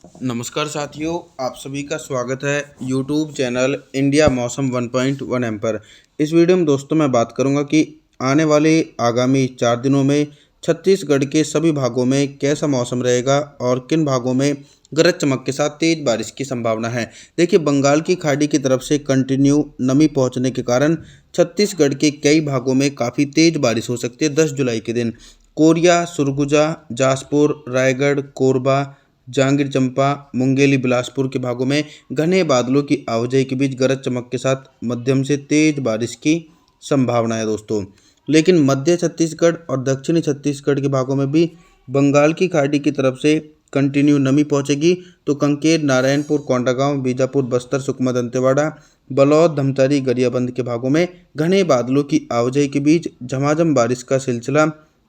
नमस्कार साथियों, आप सभी का स्वागत है यूट्यूब चैनल इंडिया मौसम 1.1 एम पर। इस वीडियो में दोस्तों मैं बात करूंगा कि आने वाले आगामी 4 दिनों में छत्तीसगढ़ के सभी भागों में कैसा मौसम रहेगा और किन भागों में गरज चमक के साथ तेज बारिश की संभावना है। देखिए, बंगाल की खाड़ी की तरफ से कंटिन्यू नमी पहुंचने के कारण छत्तीसगढ़ के कई भागों में काफ़ी तेज बारिश हो सकती है। 10 जुलाई के दिन कोरिया, सुरगुजा, जासपुर, रायगढ़, कोरबा, जांगिर चंपा, मुंगेली, बिलासपुर के भागों में घने बादलों की आवाजाही के बीच गरज चमक के साथ मध्यम से तेज बारिश की संभावना है दोस्तों। लेकिन मध्य छत्तीसगढ़ और दक्षिणी छत्तीसगढ़ के भागों में भी बंगाल की खाड़ी की तरफ से कंटिन्यू नमी पहुंचेगी। तो कांकेर, नारायणपुर, कोंडागांव, बीजापुर, बस्तर, सुकमा, दंतेवाड़ा, बलौद, धमतरी, गरियाबंद के भागों में घने बादलों की आवाजाही के बीच झमाझम बारिश का सिलसिला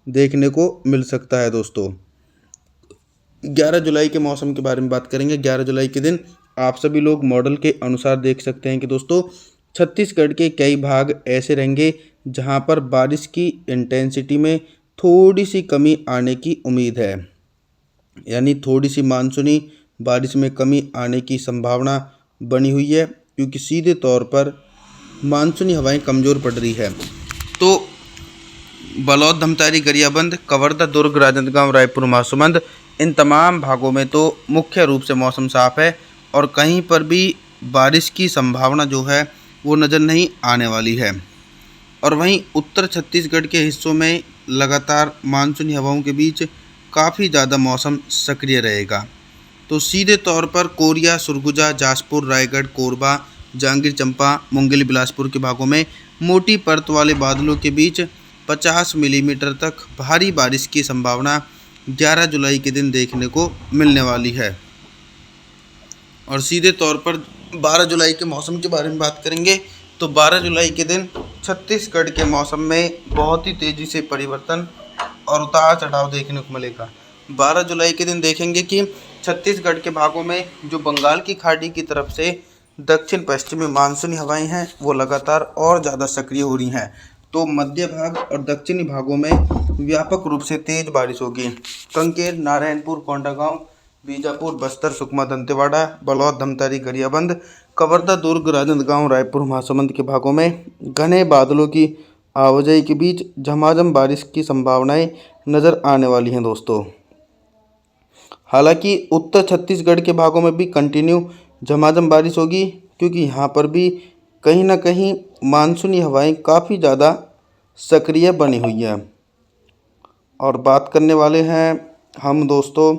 देखने को मिल सकता है दोस्तों। 11 जुलाई के मौसम के बारे में बात करेंगे। 11 जुलाई के दिन आप सभी लोग मॉडल के अनुसार देख सकते हैं कि दोस्तों छत्तीसगढ़ के कई भाग ऐसे रहेंगे जहां पर बारिश की इंटेंसिटी में थोड़ी सी कमी आने की उम्मीद है, यानी थोड़ी सी मानसूनी बारिश में कमी आने की संभावना बनी हुई है, क्योंकि सीधे तौर पर मानसूनी हवाएं कमज़ोर पड़ रही है। तो बलौद, धमतारी, गरियाबंद, कवर्धा, दुर्ग, राजनांदगांव, रायपुर, महासमुंद, इन तमाम भागों में तो मुख्य रूप से मौसम साफ है और कहीं पर भी बारिश की संभावना जो है वो नज़र नहीं आने वाली है। और वहीं उत्तर छत्तीसगढ़ के हिस्सों में लगातार मानसूनी हवाओं के बीच काफ़ी ज़्यादा मौसम सक्रिय रहेगा। तो सीधे तौर पर कोरिया, सुरगुजा, जासपुर, रायगढ़, कोरबा, जांगिर चंपा, मुंगेली, बिलासपुर के भागों में मोटी परत वाले बादलों के बीच 50 मिलीमीटर तक भारी बारिश की संभावना 11 जुलाई के दिन देखने को मिलने वाली है। और सीधे तौर पर 12 जुलाई के मौसम के बारे में बात करेंगे तो 12 जुलाई के दिन छत्तीसगढ़ के मौसम में बहुत ही तेज़ी से परिवर्तन और उतार चढ़ाव देखने को मिलेगा। 12 जुलाई के दिन देखेंगे कि छत्तीसगढ़ के भागों में जो बंगाल की खाड़ी की तरफ से दक्षिण पश्चिमी मानसूनी हवाएं हैं वो लगातार और ज़्यादा सक्रिय हो रही हैं। तो मध्य भाग और दक्षिणी भागों में व्यापक रूप से तेज बारिश होगी। कांकेर, नारायणपुर, कोंडागांव, बीजापुर, बस्तर, सुकमा, दंतेवाड़ा, बलौद, धमतरी, गरियाबंद, कवर्धा, दुर्ग, राजनांदगांव, रायपुर, महासमुंद के भागों में घने बादलों की आवाजाही के बीच झमाझम बारिश की संभावनाएं नज़र आने वाली हैं दोस्तों। हालांकि उत्तर छत्तीसगढ़ के भागों में भी कंटिन्यू झमाझम बारिश होगी, क्योंकि यहाँ पर भी कहीं ना कहीं मानसूनी हवाएं काफ़ी ज़्यादा सक्रिय बनी हुई हैं। और बात करने वाले हैं हम दोस्तों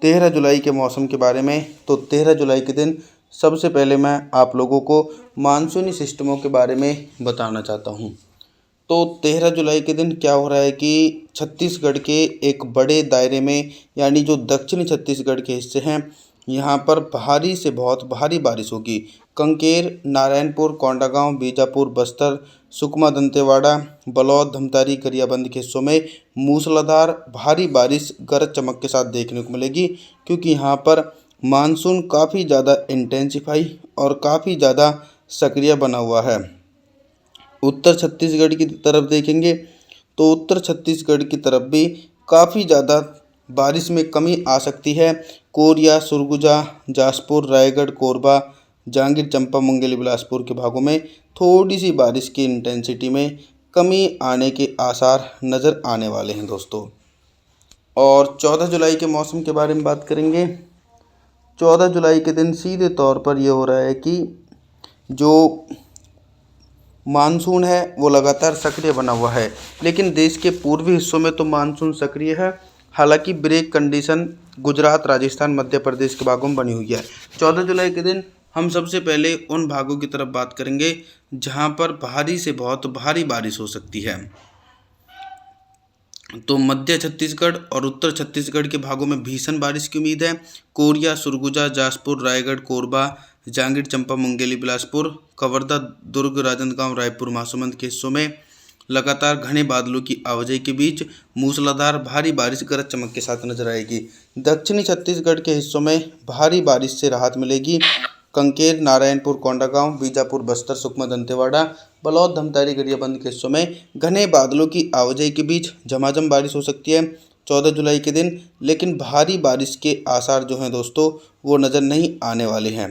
13 जुलाई के मौसम के बारे में। तो 13 जुलाई के दिन सबसे पहले मैं आप लोगों को मानसूनी सिस्टमों के बारे में बताना चाहता हूं। तो 13 जुलाई के दिन क्या हो रहा है कि छत्तीसगढ़ के एक बड़े दायरे में, यानी जो दक्षिणी छत्तीसगढ़ के हिस्से हैं, यहाँ पर भारी से बहुत भारी बारिश होगी। कांकेर, नारायणपुर, कोंडागांव, बीजापुर, बस्तर, सुकमा, दंतेवाड़ा, बलौद, धमतरी, गरियाबंद के हिस्सों में मूसलाधार भारी बारिश गरज चमक के साथ देखने को मिलेगी, क्योंकि यहाँ पर मानसून काफ़ी ज़्यादा इंटेंसिफाई और काफ़ी ज़्यादा सक्रिय बना हुआ है। उत्तर छत्तीसगढ़ की तरफ देखेंगे तो उत्तर छत्तीसगढ़ की तरफ भी काफ़ी ज़्यादा बारिश में कमी आ सकती है। कोरिया, सुरगुजा, जासपुर, रायगढ़, कोरबा, जांगिर चंपा, मुंगेली, बिलासपुर के भागों में थोड़ी सी बारिश की इंटेंसिटी में कमी आने के आसार नज़र आने वाले हैं दोस्तों। और 14 जुलाई के मौसम के बारे में बात करेंगे। 14 जुलाई के दिन सीधे तौर पर ये हो रहा है कि जो मानसून है वो लगातार सक्रिय बना हुआ है, लेकिन देश के पूर्वी हिस्सों में तो मानसून सक्रिय है। हालांकि ब्रेक कंडीशन गुजरात, राजस्थान, मध्य प्रदेश के भागों में बनी हुई है। 14 जुलाई के दिन हम सबसे पहले उन भागों की तरफ बात करेंगे जहां पर भारी से बहुत भारी बारिश हो सकती है। तो मध्य छत्तीसगढ़ और उत्तर छत्तीसगढ़ के भागों में भीषण बारिश की उम्मीद है। कोरिया, सुरगुजा, जासपुर, रायगढ़, कोरबा, जांगिर चंपा, मुंगेली, बिलासपुर, कवर्धा, दुर्ग, राजनांदगांव, रायपुर, महासमुंद के हिस्सों में लगातार घने बादलों की आवाजाही के बीच मूसलाधार भारी बारिश गरज चमक के साथ नजर आएगी। दक्षिणी छत्तीसगढ़ के हिस्सों में भारी बारिश से राहत मिलेगी। कांकेर, नारायणपुर, कोंडागांव, बीजापुर, बस्तर, सुकमा, दंतेवाड़ा, बलौद, धमतरी, गरियाबंद के हिस्सों में घने बादलों की आवाजाही के बीच झमाझम बारिश हो सकती है। 14 जुलाई के दिन, लेकिन भारी बारिश के आसार जो हैं दोस्तों वो नज़र नहीं आने वाले हैं।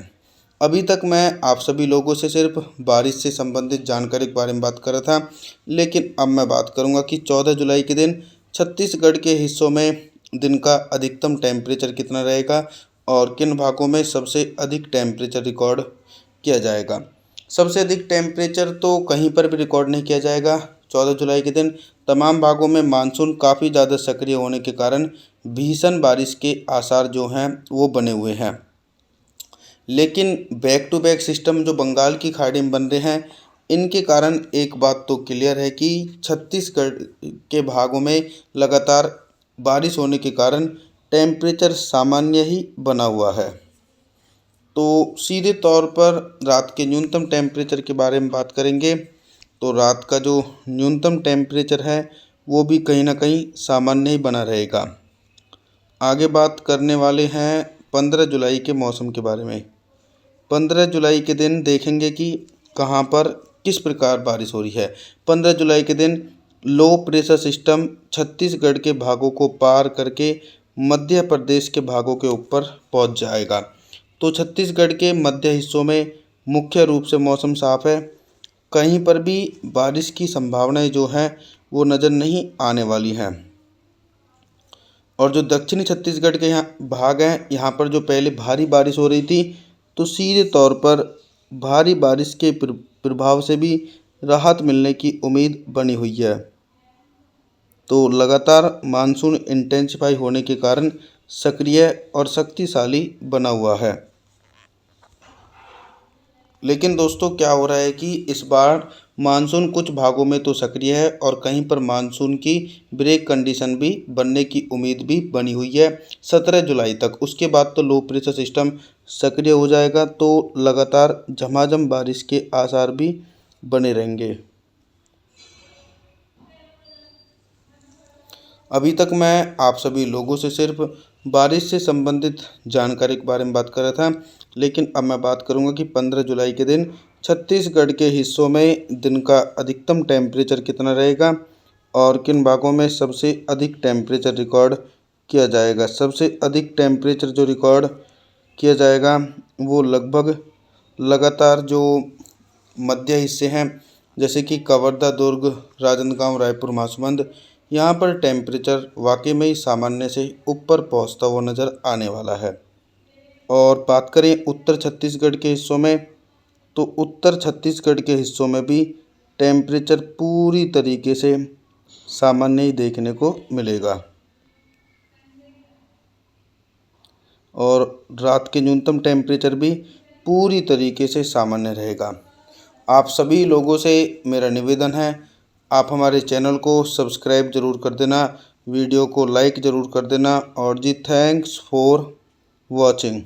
अभी तक मैं आप सभी लोगों से सिर्फ बारिश से संबंधित जानकारी के बारे में बात कर रहा था, लेकिन अब मैं बात करूंगा कि 14 जुलाई के दिन छत्तीसगढ़ के हिस्सों में दिन का अधिकतम टेम्परेचर कितना रहेगा और किन भागों में सबसे अधिक टेम्परेचर रिकॉर्ड किया जाएगा। सबसे अधिक टेम्परेचर तो कहीं पर भी रिकॉर्ड नहीं किया जाएगा। 14 जुलाई के दिन तमाम भागों में मानसून काफ़ी ज़्यादा सक्रिय होने के कारण भीषण बारिश के आसार जो हैं वो बने हुए हैं। लेकिन बैक टू बैक सिस्टम जो बंगाल की खाड़ी में बन रहे हैं, इनके कारण एक बात तो क्लियर है कि छत्तीसगढ़ के भागों में लगातार बारिश होने के कारण टेम्परेचर सामान्य ही बना हुआ है। तो सीधे तौर पर रात के न्यूनतम टेम्परेचर के बारे में बात करेंगे तो रात का जो न्यूनतम टेम्परेचर है वो भी कहीं ना कहीं सामान्य ही बना रहेगा। आगे बात करने वाले हैं 15 जुलाई के मौसम के बारे में। 15 जुलाई के दिन देखेंगे कि कहाँ पर किस प्रकार बारिश हो रही है। 15 जुलाई के दिन लो प्रेशर सिस्टम छत्तीसगढ़ के भागों को पार करके मध्य प्रदेश के भागों के ऊपर पहुंच जाएगा। तो छत्तीसगढ़ के मध्य हिस्सों में मुख्य रूप से मौसम साफ है, कहीं पर भी बारिश की संभावनाएं जो हैं वो नज़र नहीं आने वाली हैं। और जो दक्षिणी छत्तीसगढ़ के यहाँ भाग हैं, यहाँ पर जो पहले भारी बारिश हो रही थी, तो सीधे तौर पर भारी बारिश के प्रभाव से भी राहत मिलने की उम्मीद बनी हुई है। तो लगातार मानसून इंटेंसिफाई होने के कारण सक्रिय और शक्तिशाली बना हुआ है। लेकिन दोस्तों क्या हो रहा है कि इस बार मानसून कुछ भागों में तो सक्रिय है और कहीं पर मानसून की ब्रेक कंडीशन भी बनने की उम्मीद भी बनी हुई है 17 जुलाई तक। उसके बाद तो लो प्रेशर सिस्टम सक्रिय हो जाएगा, तो लगातार झमाझम बारिश के आसार भी बने रहेंगे। अभी तक मैं आप सभी लोगों से सिर्फ बारिश से संबंधित जानकारी के बारे में बात कर रहा था, लेकिन अब मैं बात करूंगा कि 15 जुलाई के दिन छत्तीसगढ़ के हिस्सों में दिन का अधिकतम टेम्परेचर कितना रहेगा और किन भागों में सबसे अधिक टेम्परेचर रिकॉर्ड किया जाएगा। सबसे अधिक टेम्परेचर जो रिकॉर्ड किया जाएगा वो लगभग लगातार जो मध्य हिस्से हैं, जैसे कि कवर्धा, दुर्ग, राजनांदगांव, रायपुर, महासमुंद, यहाँ पर टेम्परेचर वाकई में ही सामान्य से ऊपर पहुँचता हुआ नज़र आने वाला है। और बात करें उत्तर छत्तीसगढ़ के हिस्सों में, तो उत्तर छत्तीसगढ़ के हिस्सों में भी टेम्परेचर पूरी तरीके से सामान्य ही देखने को मिलेगा और रात के न्यूनतम टेम्परेचर भी पूरी तरीके से सामान्य रहेगा। आप सभी लोगों से मेरा निवेदन है, आप हमारे चैनल को सब्सक्राइब ज़रूर कर देना, वीडियो को लाइक ज़रूर कर देना और जी थैंक्स फॉर वॉचिंग।